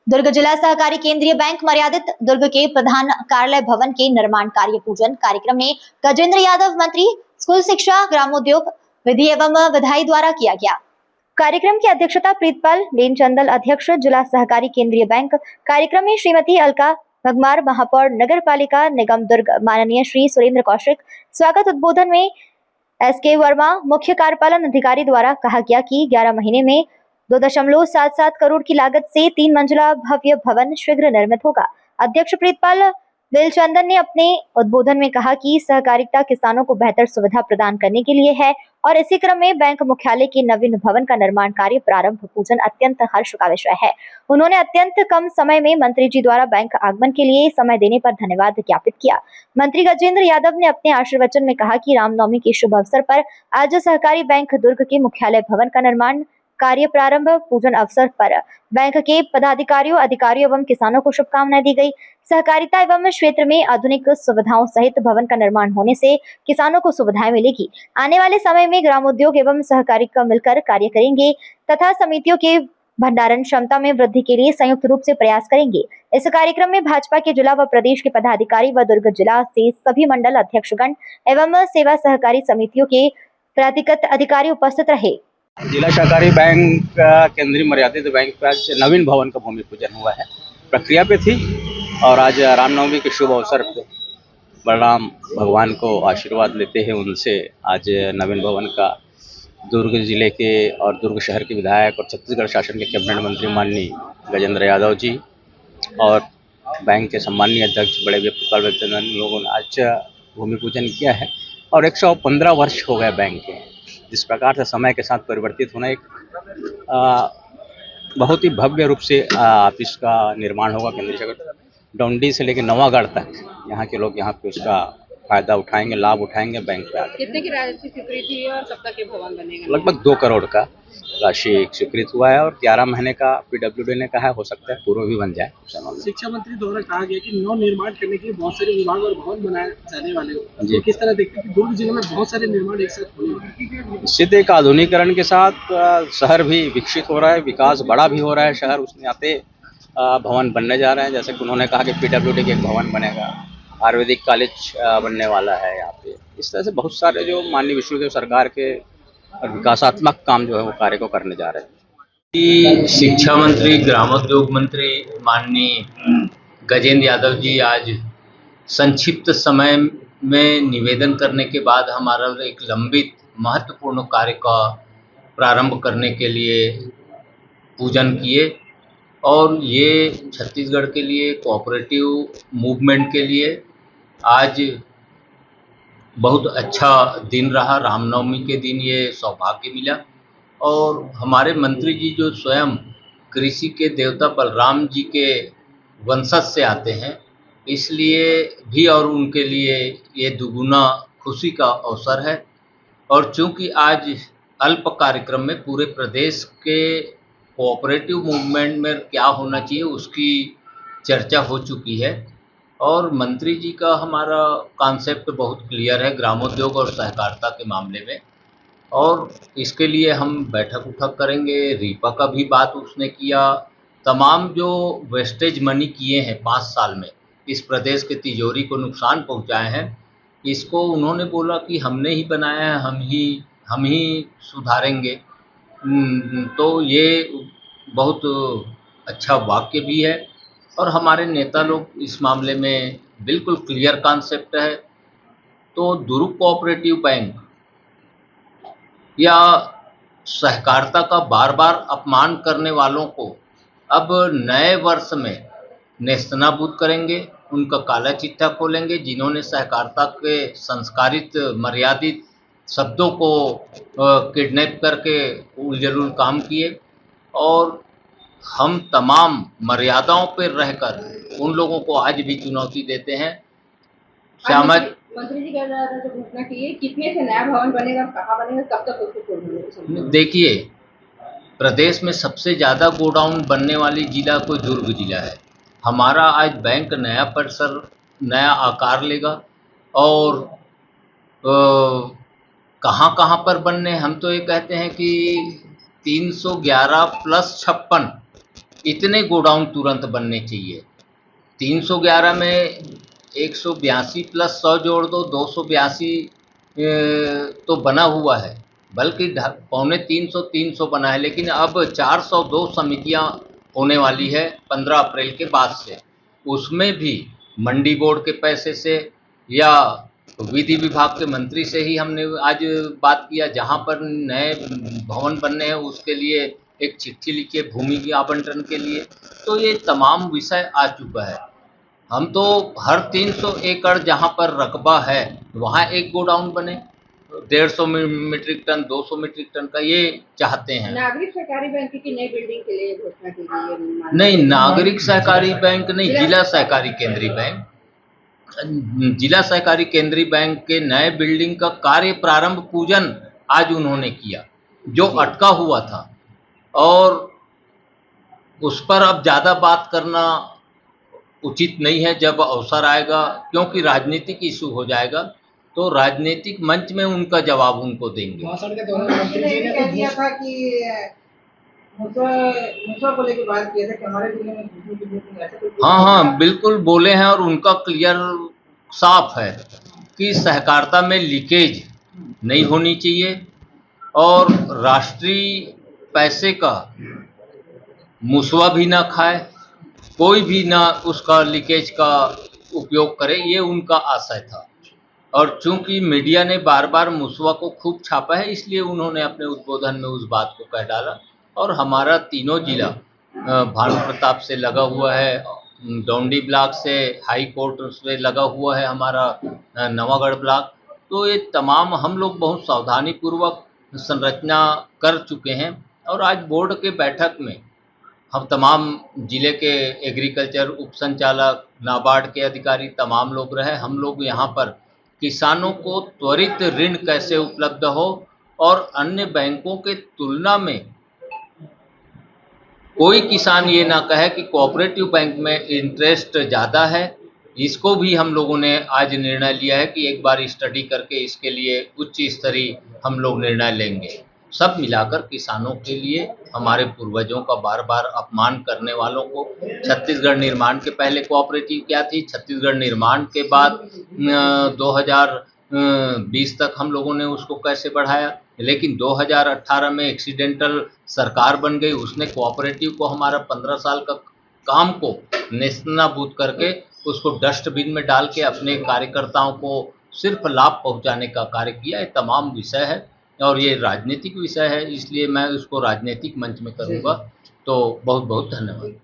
दुर्ग जिला सहकारी केंद्रीय बैंक मर्यादित दुर्ग के प्रधान कार्यालय भवन के निर्माण कार्य पूजन कार्यक्रम में गजेंद्र यादव मंत्री स्कूल शिक्षा ग्रामोद्योग विधि एवं विधायी द्वारा किया गया। कार्यक्रम की अध्यक्षता प्रीतपाल बेन चंदल अध्यक्ष जिला सहकारी केंद्रीय बैंक। कार्यक्रम में श्रीमती अलका भगमार महापौर नगर पालिका निगम दुर्ग माननीय श्री सुरेंद्र कौशिक। स्वागत उद्बोधन में SK वर्मा मुख्य कार्यपालन अधिकारी द्वारा कहा गया कि 11 महीने में 2.77 करोड़ की लागत से 3 मंजिला भव्य भवन शीघ्र निर्मित होगा। अध्यक्ष प्रीतपाल बेलचंदन ने अपने उद्बोधन में कहा कि सहकारिता किसानों को बेहतर सुविधा प्रदान करने के लिए है और इसी क्रम में बैंक मुख्यालय के नवीन भवन का निर्माण कार्य प्रारंभ पूजन अत्यंत हर्ष का विषय है। उन्होंने अत्यंत कम समय में मंत्री जी द्वारा बैंक आगमन के लिए समय देने पर धन्यवाद ज्ञापित किया। मंत्री गजेंद्र यादव ने अपने आशीर्वचन में कहा कि रामनवमी के शुभ अवसर पर आज सहकारी बैंक दुर्ग के मुख्यालय भवन का निर्माण कार्य प्रारंभ पूजन अवसर पर बैंक के पदाधिकारियों अधिकारियों एवं किसानों को शुभकामनाएं दी गई। सहकारिता एवं क्षेत्र में आधुनिक सुविधाओं सहित भवन का निर्माण होने से किसानों को सुविधाएं मिलेगी। आने वाले समय में ग्रामोद्योग एवं सहकारिता मिलकर कार्य करेंगे तथा समितियों के भंडारण क्षमता में वृद्धि के लिए संयुक्त रूप से प्रयास करेंगे। इस कार्यक्रम में भाजपा के जिला व प्रदेश के पदाधिकारी व दुर्ग जिला से सभी मंडल अध्यक्षगण एवं सेवा सहकारी समितियों के प्राधिकृत अधिकारी उपस्थित रहे। जिला सहकारी बैंक केंद्रीय मर्यादित बैंक का आज नवीन भवन का भूमि पूजन हुआ है, प्रक्रिया पे थी और आज रामनवमी के शुभ अवसर पे बलराम भगवान को आशीर्वाद लेते हैं उनसे आज नवीन भवन का दुर्ग जिले के और दुर्ग शहर के विधायक और छत्तीसगढ़ शासन के कैबिनेट मंत्री माननीय गजेंद्र यादव जी और बैंक के सम्मानीय अध्यक्ष बड़े प्रीतपाल बेलचंदन लोगों ने आज भूमि पूजन किया है और 115 वर्ष हो गए बैंक के। जिस प्रकार से समय के साथ परिवर्तित होना एक बहुत ही भव्य रूप से ऑफिस का निर्माण होगा केंद्रीय सरकार डोंडी से लेकर नवागढ़ तक यहाँ के लोग यहाँ पे उसका फायदा उठाएंगे, लाभ उठाएंगे। बैंक पे आकर कितने की राशि स्वीकृत हुई है और कब तक ये भवन बनेगा? लगभग 2 करोड़ का राशि स्वीकृत हुआ है और 11 महीने का PWD ने कहा है, हो सकता है पूर्व भी बन जाए। शिक्षा मंत्री द्वारा कहा गया कि नव निर्माण करने के लिए बहुत सारे विभाग और भवन बनाए जाने वाले हैं, तो किस तरह देखते हैं कि दुर्ग जिले में बहुत सारे निर्माण एक साथ होने वाले? निश्चित एक आधुनिकीकरण के साथ शहर भी विकसित हो रहा है, विकास बड़ा भी हो रहा है शहर, उसमें आते भवन बनने जा रहे हैं। जैसे कि उन्होंने कहा कि PWD के एक भवन बनेगा, आयुर्वेदिक कॉलेज बनने वाला है यहाँ पे। इस तरह से बहुत सारे जो माननीय विश्वदेव सरकार के विकासात्मक काम जो है वो कार्य को करने जा रहे हैं। शिक्षा मंत्री ग्रामोद्योग मंत्री माननीय गजेंद्र यादव जी आज संक्षिप्त समय में निवेदन करने के बाद हमारा एक लंबित महत्वपूर्ण कार्य का प्रारंभ करने के लिए पूजन किए और ये छत्तीसगढ़ के लिए कोऑपरेटिव मूवमेंट के लिए आज बहुत अच्छा दिन रहा। रामनवमी के दिन ये सौभाग्य मिला और हमारे मंत्री जी जो स्वयं कृषि के देवता बलराम जी के वंशज से आते हैं, इसलिए भी और उनके लिए ये दुगुना खुशी का अवसर है। और चूंकि आज अल्प कार्यक्रम में पूरे प्रदेश के कोऑपरेटिव मूवमेंट में क्या होना चाहिए उसकी चर्चा हो चुकी है और मंत्री जी का हमारा कॉन्सेप्ट बहुत क्लियर है ग्रामोद्योग और सहकारिता के मामले में और इसके लिए हम बैठक उठक करेंगे। रीपा का भी बात उसने किया, तमाम जो वेस्टेज मनी किए हैं 5 साल में इस प्रदेश के तिजोरी को नुकसान पहुंचाए हैं, इसको उन्होंने बोला कि हमने ही बनाया है, हम ही सुधारेंगे। तो ये बहुत अच्छा वाक्य भी है और हमारे नेता लोग इस मामले में बिल्कुल क्लियर कॉन्सेप्ट है। तो दुर्ग कोऑपरेटिव बैंक या सहकारिता का बार बार अपमान करने वालों को अब नए वर्ष में नेस्तनाबूद करेंगे, उनका काला चिट्ठा खोलेंगे जिन्होंने सहकारिता के संस्कारित मर्यादित शब्दों को किडनैप करके उलझुल काम किए और हम तमाम मर्यादाओं पर रहकर उन लोगों को आज भी चुनौती देते हैं। मंत्री जी कह रहा था जो घोषणा की है, कितने से नया भवन बनेगा, कहाँ बनेगा, कब तक उसको खोलेंगे? देखिए, प्रदेश में सबसे ज़्यादा गोडाउन बनने वाली जिला कोई दुर्ग जिला है। हमारा आज बैंक नया परिसर नया आकार लेगा और कहाँ कहाँ पर बनने, हम तो ये कहते हैं कि 311 + 56 इतने गोडाउन तुरंत बनने चाहिए। 311 में 182 प्लस 100 जोड़ दो, 282 तो बना हुआ है, बल्कि पौने 300 बना है, लेकिन अब 402 समितियां होने वाली है 15 अप्रैल के बाद से। उसमें भी मंडी बोर्ड के पैसे से या विधि विभाग के मंत्री से ही हमने आज बात किया, जहां पर नए भवन बनने हैं उसके लिए एक चिट्ठी लिखी है भूमि के आवंटन के लिए। तो ये तमाम विषय आ चुका है। हम तो हर 300 एकड़ जहां पर रकबा है वहां एक गोडाउन बने, 150 मीट्रिक टन 200 मीट्रिक टन का ये चाहते हैं। नागरिक सहकारी बैंक की नई बिल्डिंग के लिए घोषणा की गई है। नहीं, नागरिक सहकारी बैंक नहीं, जिला सहकारी केंद्रीय बैंक। जिला सहकारी केंद्रीय बैंक के नए बिल्डिंग का कार्य प्रारंभ पूजन आज उन्होंने किया, जो अटका हुआ था, और उस पर अब ज़्यादा बात करना उचित नहीं है। जब अवसर आएगा, क्योंकि राजनीतिक इशू हो जाएगा, तो राजनीतिक मंच में उनका जवाब उनको देंगे। भाषण के दौरान मंत्री जी ने कह दिया था कि मुसा को लेकर बात किया था कि हमारे जिले में घुसने की जरूरत नहीं, ऐसा कुछ। हाँ, बिल्कुल बोले हैं, और उनका क्लियर साफ है कि सहकारिता में लीकेज नहीं होनी चाहिए, और राष्ट्रीय पैसे का मुसवा भी ना खाए, कोई भी ना उसका लीकेज का उपयोग करे, ये उनका आशय था। और चूंकि मीडिया ने बार बार मुसवा को खूब छापा है, इसलिए उन्होंने अपने उद्बोधन में उस बात को कह डाला। और हमारा तीनों जिला भानु प्रताप से लगा हुआ है, डोंडी ब्लॉक से हाई कोर्ट से लगा हुआ है हमारा नवागढ़ ब्लॉक। तो ये तमाम हम लोग बहुत सावधानी पूर्वक संरचना कर चुके हैं, और आज बोर्ड के बैठक में हम तमाम जिले के एग्रीकल्चर उप संचालक, नाबार्ड के अधिकारी, तमाम लोग रहे। हम लोग यहाँ पर किसानों को त्वरित ऋण कैसे उपलब्ध हो, और अन्य बैंकों के तुलना में कोई किसान ये ना कहे कि कोऑपरेटिव बैंक में इंटरेस्ट ज़्यादा है, इसको भी हम लोगों ने आज निर्णय लिया है कि एक बार स्टडी करके इसके लिए उच्च स्तरीय हम लोग निर्णय लेंगे। सब मिलाकर किसानों के लिए, हमारे पूर्वजों का बार बार अपमान करने वालों को, छत्तीसगढ़ निर्माण के पहले कोऑपरेटिव क्या थी, छत्तीसगढ़ निर्माण के बाद 2020 तक हम लोगों ने उसको कैसे बढ़ाया, लेकिन 2018 में एक्सीडेंटल सरकार बन गई, उसने कोऑपरेटिव को, हमारा 15 साल का काम को नेस्तनाबूद करके उसको डस्टबिन में डाल के अपने कार्यकर्ताओं को सिर्फ लाभ पहुंचाने का कार्य किया। ये तमाम विषय है, और ये राजनीतिक विषय है, इसलिए मैं उसको राजनीतिक मंच में करूँगा। तो बहुत बहुत धन्यवाद।